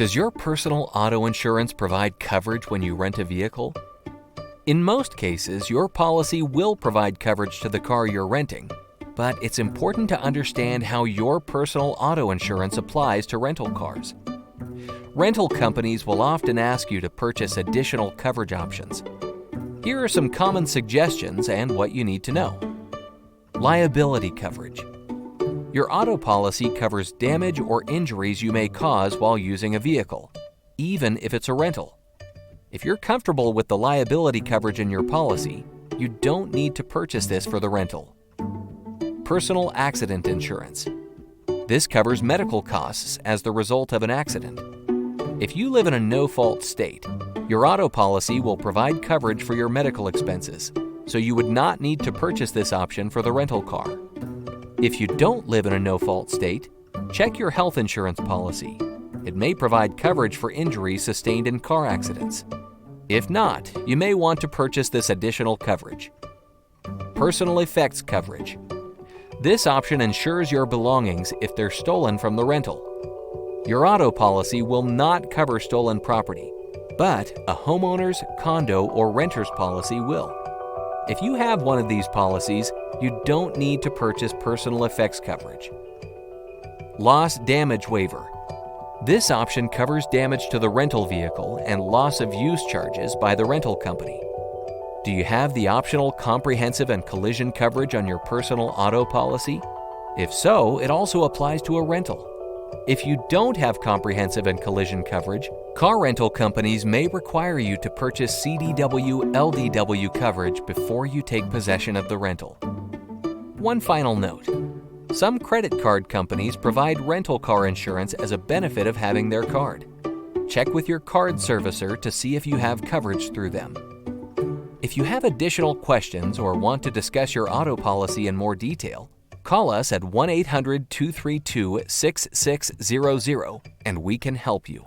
Does your personal auto insurance provide coverage when you rent a vehicle? In most cases, your policy will provide coverage to the car you're renting, but it's important to understand how your personal auto insurance applies to rental cars. Rental companies will often ask you to purchase additional coverage options. Here are some common suggestions and what you need to know. Liability coverage. Your auto policy covers damage or injuries you may cause while using a vehicle, even if it's a rental. If you're comfortable with the liability coverage in your policy, you don't need to purchase this for the rental. Personal accident insurance. This covers medical costs as the result of an accident. If you live in a no-fault state, your auto policy will provide coverage for your medical expenses, so you would not need to purchase this option for the rental car. If you don't live in a no-fault state, check your health insurance policy. It may provide coverage for injuries sustained in car accidents. If not, you may want to purchase this additional coverage. Personal effects coverage. This option insures your belongings if they're stolen from the rental. Your auto policy will not cover stolen property, but a homeowner's, condo, or renter's policy will. If you have one of these policies, you don't need to purchase personal effects coverage. Loss damage waiver. This option covers damage to the rental vehicle and loss of use charges by the rental company. Do you have the optional comprehensive and collision coverage on your personal auto policy? If so, it also applies to a rental. If you don't have comprehensive and collision coverage, car rental companies may require you to purchase CDW/LDW coverage before you take possession of the rental. One final note. Some credit card companies provide rental car insurance as a benefit of having their card. Check with your card servicer to see if you have coverage through them. If you have additional questions or want to discuss your auto policy in more detail, call us at 1-800-232-6600 and we can help you.